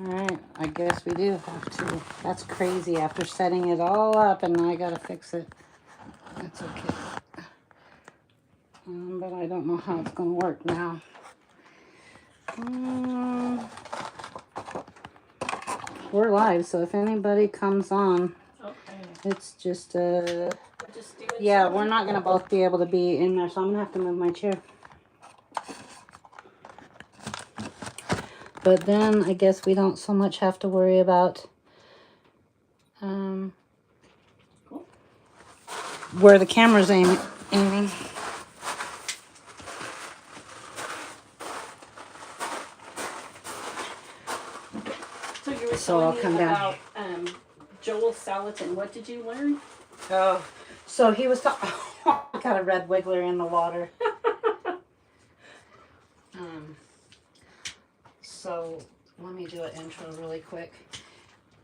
Alright, I guess we do have to. That's crazy after setting it all up and I gotta fix it. That's okay. But I don't know how it's gonna work now. We're live, so if anybody comes on, it's just yeah, we're not gonna both be able to be in there, so I'm gonna have to move my chair. But then I guess we don't so much have to worry about where the camera's aiming. So you were So I'll come about Joel Salatin. What did you learn? Oh, so he was talking. Got a red wiggler in the water. So let me do an intro really quick.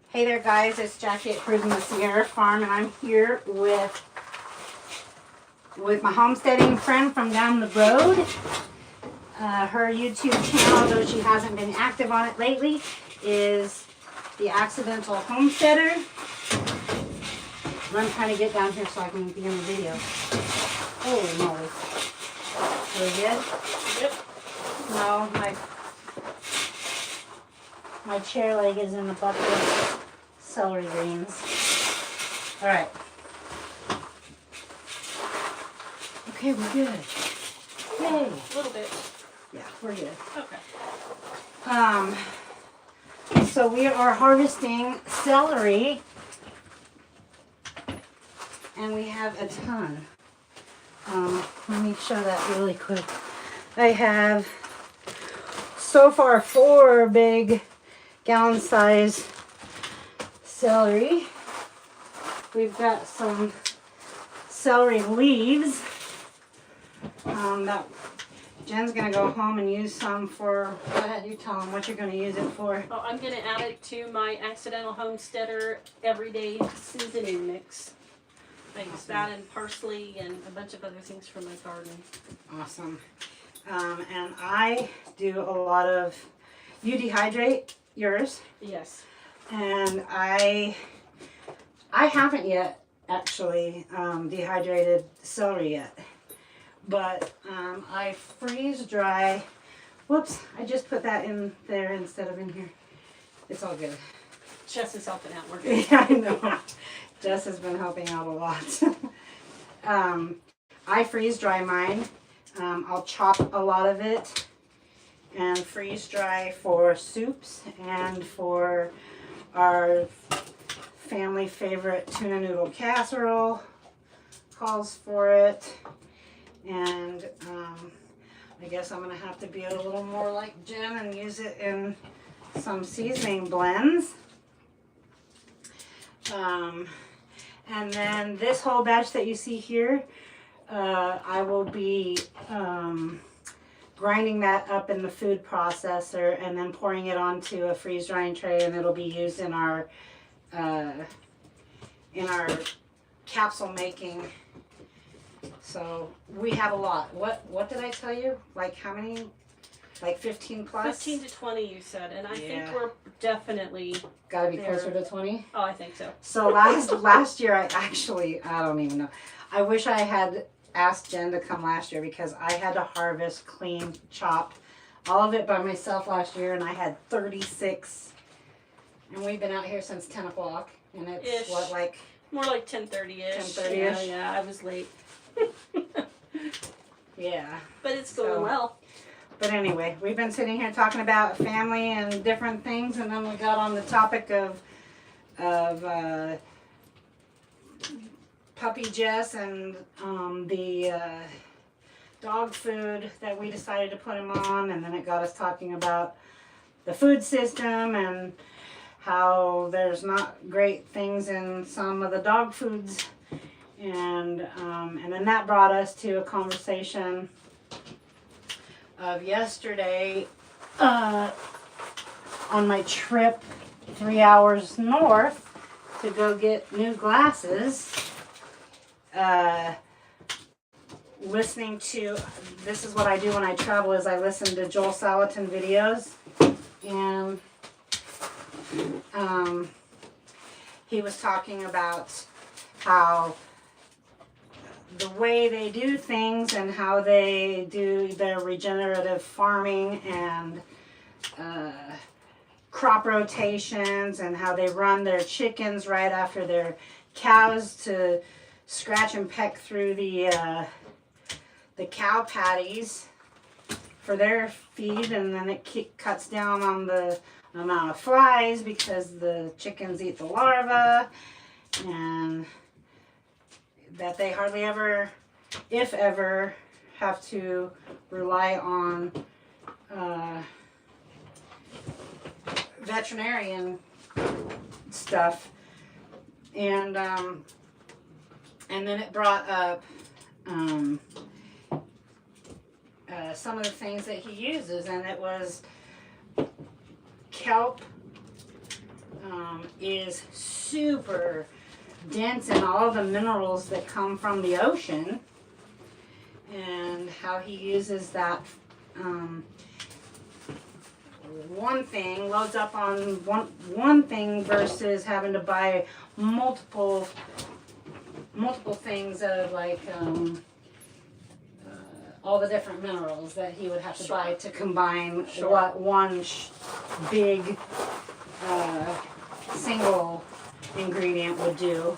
Hey there, guys! It's Jackie at Krusin the Sierra Farm, and I'm here with my homesteading friend from down the road. Her YouTube channel, though she hasn't been active on it lately, is The Accidental Homesteader. I'm trying to get down here so I can be in the video. Holy moly. Are we good? Yep. No, my chair leg is in the bucket of celery greens. Alright. Okay, we're good. Yay. A little bit. Yeah, we're good. Okay. So we are harvesting celery. And we have a ton. Let me show that really quick. I have so far 4 big gallon size celery. We've got some celery leaves that Jen's gonna go home and use some for. Go ahead, you tell them what you're gonna use it for. Oh, I'm gonna add it to my Accidental Homesteader everyday seasoning mix. I use that and parsley and a bunch of other things from my garden. Awesome. And I do a lot of. You dehydrate yours? Yes. And I haven't yet actually dehydrated celery yet. But I freeze dry. Whoops, I just put that in there instead of in here. It's all good. Jess is helping out. We're good. Yeah, I know. Jess has been helping out a lot. I freeze dry mine. I'll chop a lot of it and freeze dry for soups and for our family favorite tuna noodle casserole. Calls for it. And I guess I'm going to have to be a little more like Jen and use it in some seasoning blends. And then this whole batch that you see here, I will be grinding that up in the food processor and then pouring it onto a freeze drying tray, and it'll be used in our capsule making. So we have a lot. What did I tell you? Like how many? Like 15 plus? 15 to 20 you said, and I think we're definitely gotta be closer to 20. Oh, I think so. So last year I don't even know. I wish I had asked Jen to come last year because I had to harvest, clean, chop all of it by myself last year, and I had 36. And we've been out here since 10 o'clock, and it's Ish. what, like more like 10:30ish. 10:30ish. Yeah, I was late. Yeah. But it's going well. But anyway, we've been sitting here talking about family and different things, and then we got on the topic of puppy Jess and the dog food that we decided to put him on, and then it got us talking about the food system and how there's not great things in some of the dog foods, and then that brought us to a conversation of yesterday on my trip 3 hours north to go get new glasses. Listening to, this is what I do when I travel, is I listen to Joel Salatin videos, and he was talking about how the way they do things and how they do their regenerative farming and crop rotations and how they run their chickens right after their cows to scratch and peck through the cow patties for their feed, and then it cuts down on the amount of flies because the chickens eat the larvae, and that they hardly ever, if ever, have to rely on veterinarian stuff. And then it brought up some of the things that he uses, and it was kelp is super dense in all the minerals that come from the ocean, and how he uses that one thing, loads up on one thing versus having to buy multiple things of like all the different minerals that he would have to buy to combine what one big single ingredient would do.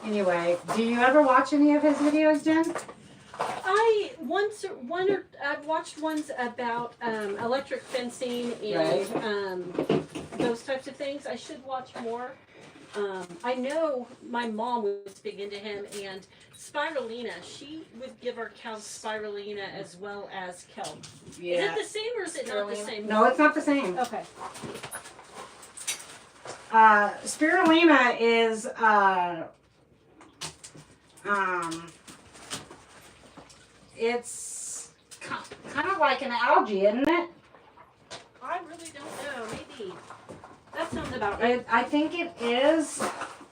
Anyway, do you ever watch any of his videos, Jen? I've watched ones about electric fencing and those types of things. I should watch more. I know my mom was big into him, and spirulina. She would give our cows spirulina as well as kelp. Yeah. Is it the same or is it not the same? No, it's not the same. Okay. Spirulina is it's kind of like an algae, isn't it? I really don't know. Maybe. That sounds about right. I think it is.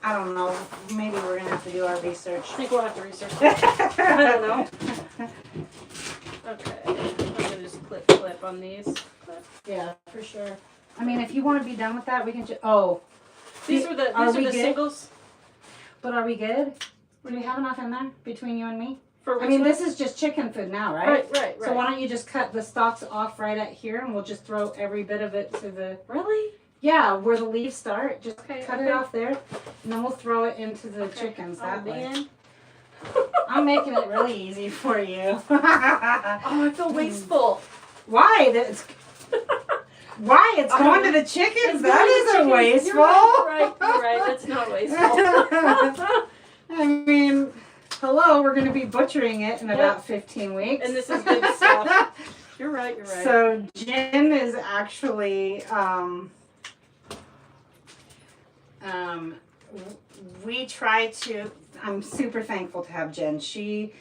I don't know. Maybe we're going to have to do our research. I think we'll have to research that. I don't know. Okay. I'm going to just clip on these. Yeah, for sure. I mean, if you want to be done with that, we can just... Oh. These are the singles. But are we good? Do we have enough in there between you and me? For I mean, this is just chicken food now, right? Right. So why don't you just cut the stalks off right at here, and we'll just throw every bit of it to the... Really? Yeah, where the leaves start. Just cut it off there, and then we'll throw it into the chickens that way. I'm making it really easy for you. Oh, I feel wasteful. Why? Why? It's going to the chickens. That isn't wasteful. You're right. That's not wasteful. I mean, hello, we're going to be butchering it in about 15 weeks. And this is good stuff. You're right. So Jen is actually, we try to, I'm super thankful to have Jen. She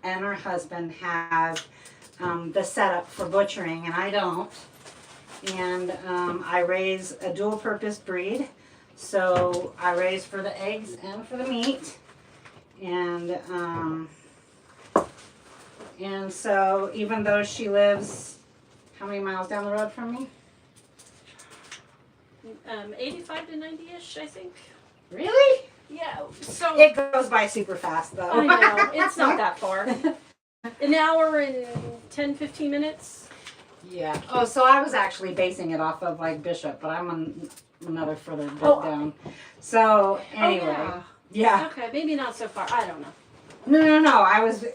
and her husband have the setup for butchering, and I don't. And I raise a dual purpose breed. So I raise for the eggs and for the meat. And so even though she lives, how many miles down the road from me? 85 to 90-ish, I think. Really? Yeah. So it goes by super fast, though. I know. It's not that far. An hour and 10, 15 minutes. Yeah. Oh, so I was actually basing it off of like Bishop, but I'm on another further bit down. So anyway. Yeah. Okay, maybe not so far. I don't know. No.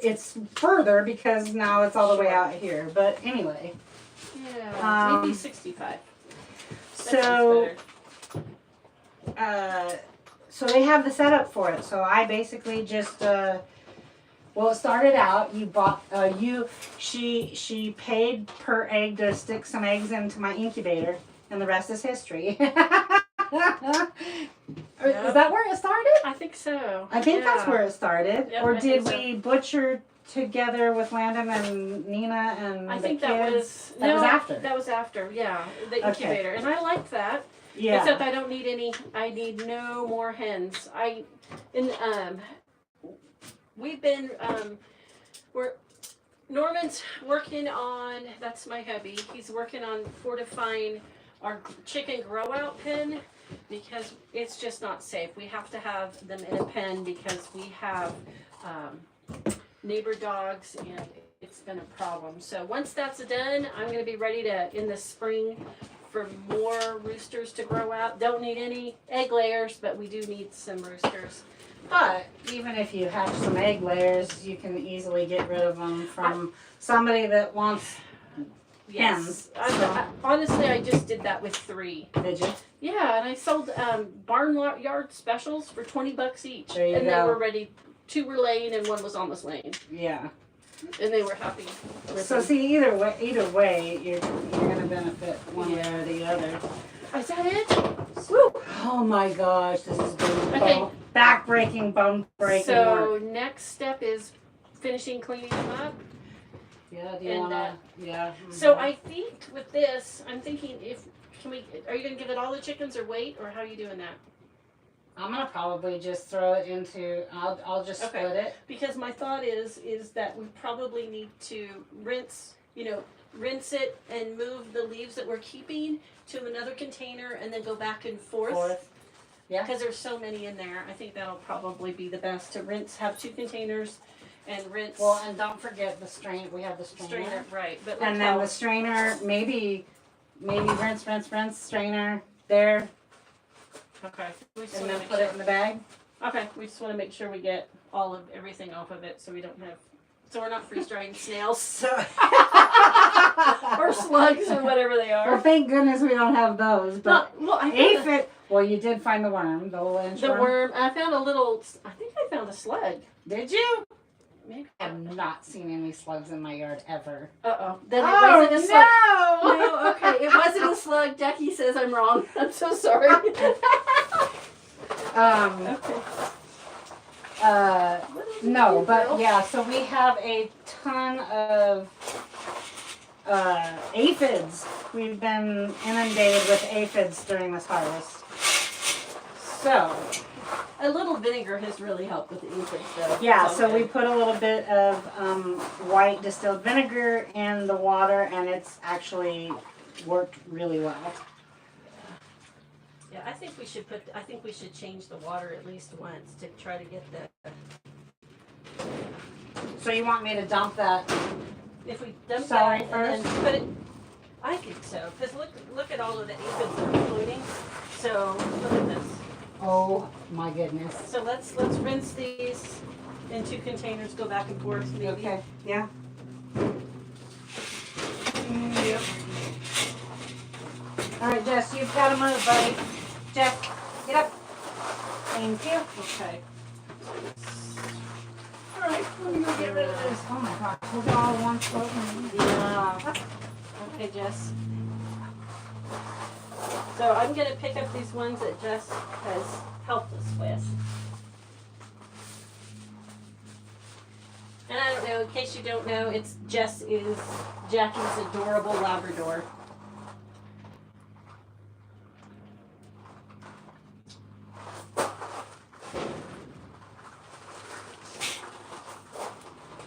It's further because now it's all the way out here. But anyway. Yeah. Maybe 65. So so they have the setup for it. So I basically just well, it started out, you bought she paid per egg to stick some eggs into my incubator, and the rest is history. Is that where it started? I think so. I think that's where it started. Yep, or did we butcher together with Landon and Nina and I the think kids? that was after. That was after, yeah. The incubator. And I liked that. Yeah. Except I don't need any, I need no more hens. we've been, Norman's working on, that's my hubby, he's working on fortifying our chicken grow out pen because it's just not safe. We have to have them in a pen because we have neighbor dogs and it's been a problem. So once that's done, I'm going to be ready to, in the spring, for more roosters to grow out. Don't need any egg layers, but we do need some roosters. But even if you have some egg layers, you can easily get rid of them from somebody that wants hens. Honestly, I just did that with 3. Did you? Yeah, and I sold barnyard specials for $20 each. There you and go. They were ready. 2 were laying and 1 was almost laying. Yeah. And they were happy. So see, either way, you're gonna benefit one way or the other. Is that it? Woo! Oh my gosh, this has been Okay. back-breaking, bone-breaking So work. next step is finishing cleaning them up. Yeah, do you and, wanna? Yeah. So I think with this, I'm thinking are you gonna give it all the chickens or wait, or how are you doing that? I'm gonna probably just throw it into. I'll just split it. Because my thought is that we probably need to rinse it and move the leaves that we're keeping to another container and then go back and forth. Yeah. Because there's so many in there. I think that'll probably be the best to rinse, have 2 containers and rinse. Well, and don't forget the strain. We have the strainer. Right. But And then the strainer, maybe rinse, strainer there, okay. We just and wanna then make put sure. it in the bag. Okay. We just want to make sure we get everything off of it, so we're not freeze drying snails So. or slugs or whatever they are. Well, thank goodness we don't have those. But I well, you did find the worm, the little inch worm. I found I think I found a slug. Did you? Maybe. I have not seen any slugs in my yard ever. Then it wasn't a slug. No! No, okay. It wasn't a slug. Jackie says I'm wrong. I'm so sorry. Okay. No, but yeah, so we have a ton of aphids. We've been inundated with aphids during this harvest. So, A little vinegar has really helped with the aphids, though. yeah, It's so okay. we put a little bit of white distilled vinegar in the water, and it's actually worked really well. Yeah, I think we should change the water at least once to try to get the. So you want me to dump that? If we dump Celery that first? and then put it. I think so, because look at all of the aphids that are floating. So look at this. Oh my goodness. So let's rinse these in 2 containers. Go back and forth, maybe. Okay. Yeah. Yep. All right, Jess, you've got to move, buddy. Jess, get up. Thank you. Okay. All right, let me go get rid of this. Oh my gosh, look at all the ones floating. Yeah. Okay, Jess. So I'm going to pick up these ones that Jess has helped us with. And I don't know, in case you don't know, Jess is Jackie's adorable Labrador.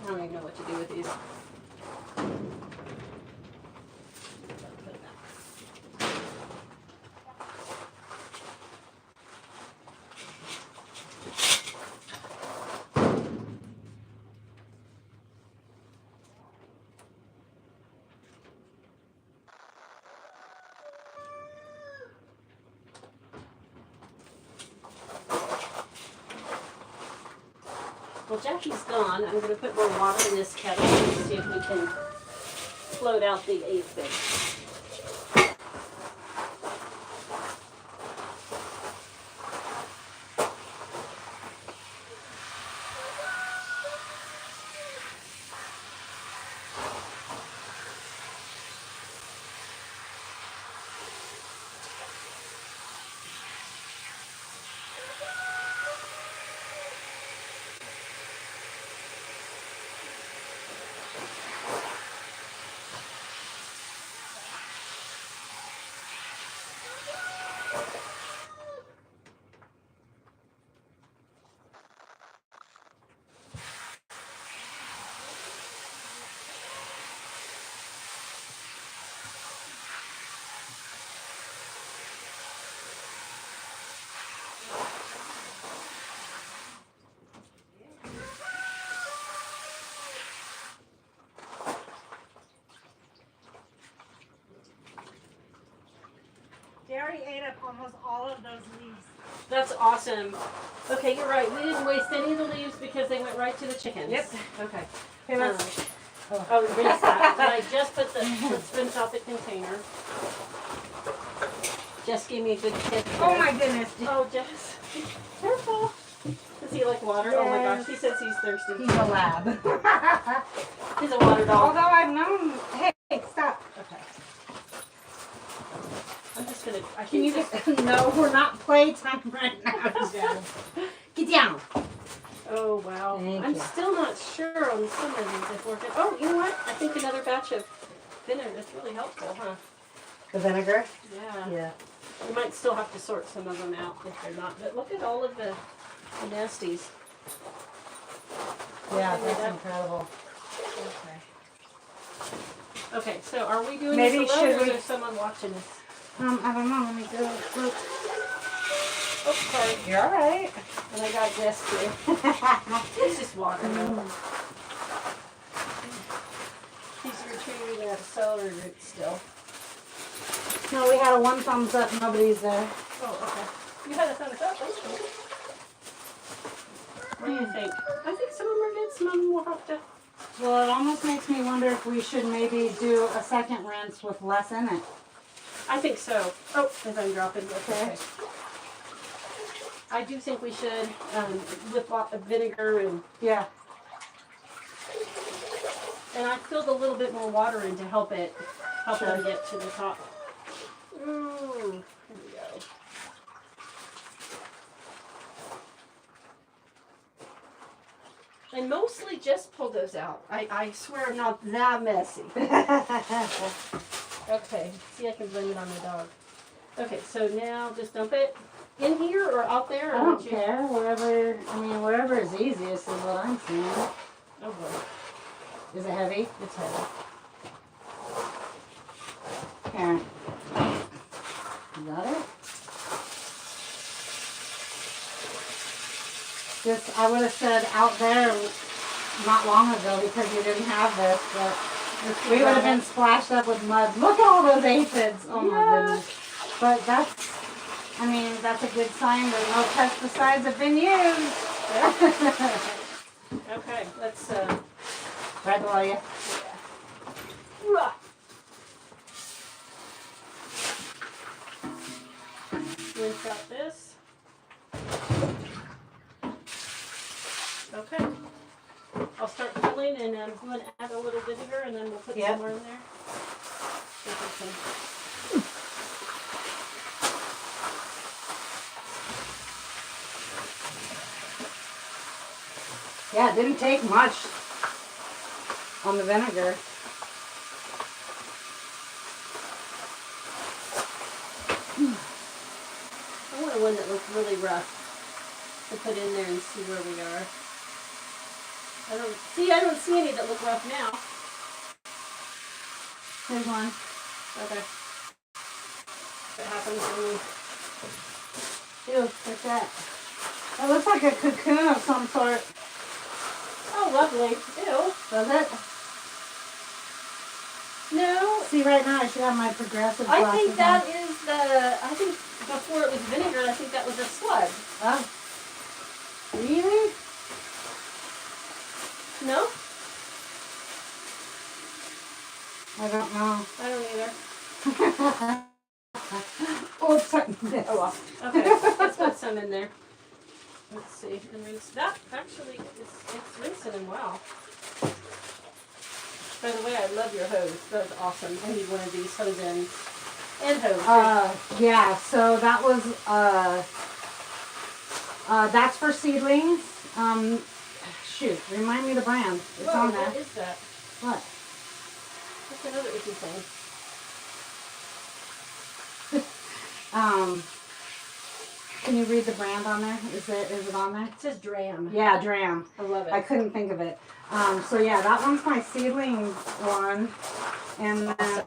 I don't even know what to do with these. Well, Jackie's gone. I'm going to put more water in this kettle and see if we can float out the aphids. Gary ate up almost all of those leaves. That's awesome. Okay, you're right. We didn't waste any of the leaves because they went right to the chickens. Yep. Okay. Okay, let's, Oh, rinse that. And I just put the let's rinse out the container. Jess gave me a good tip. oh there. my goodness. Oh, Jess. Careful. Does he like water? Oh my gosh, he says he's thirsty. He's a lab. He's a water dog. Although I've known, hey, stop. Okay. I'm just gonna. Can you just, no, we're not playtime right now, Jen. Get down. Oh wow. Thank I'm you. still not sure on some of these if we're good. Oh, you know what? I think another batch of vinegar is really helpful, huh? The vinegar? Yeah. Yeah. We might still have to sort some of them out if they're not. But look at all of the nasties. Yeah, Okay, that's that- incredible. Okay. Okay, so are we doing Maybe this alone should or we- is there someone watching us? I don't know, let me go look. Oh, sorry. You're alright. And I got Jess too. It's just water though. He's retrieving that celery root still. No, we had a one thumbs up, nobody's there. Oh, okay. You had a thumbs up, that's cool. What do you think? I think some of them are good, some of them will have to. Well, it almost makes me wonder if we should maybe do a second rinse with less in it. I think so. Oh, as I'm dropping, okay. I do think we should, with lot of vinegar and Yeah. I filled a little bit more water in to help it Sure. get to the top. Ooh, here we go. And mostly just pull those out. I swear I'm not that messy. Okay, see I can blame it on my dog. Okay, so now just dump it in here or out there? I Or don't would you- care, wherever is easiest is what I'm saying. Oh boy, Is it heavy? it's heavy. Here. You got it? This, I would have said out there not long ago because you didn't have this, but we would have been splashed up with mud. Look at all those aphids. Oh my goodness. But that's a good sign that no pesticides have been used. Okay, let's Right below you. yeah. Rinse out this. Okay. I'll start filling and I'm going to add a little vinegar and then we'll put Yep. some more in there. See if we can- Yeah, it didn't take much on the vinegar. I want one that looks really rough to put in there and see where we are. I don't see any that look rough now. Here's one. Okay. That happens when we... Ew, what's that? It looks like a cocoon of some sort. Oh, lovely. Ew. Does it? No. See, right now I should have my progressive I glasses think that is I think before it was vinegar, I think that was a slug. on. Oh. Really? No? I don't know. I don't either. Oh, it's something. Oh well. Okay, let's put some in there. Let's see. And rinse that. Actually, it's rinsing them well. By the way, I love your hose. That was awesome. I need one of these hose ends and hose. Yeah, so that was, that's for seedlings. Shoot, remind me the brand. It's Whoa, on there. what is that? What? That's another icky thing. Can you read the brand on there? Is it on there? It says Dram. Yeah, Dram. I love it. I couldn't think of it. So yeah, that one's my seedling one. And then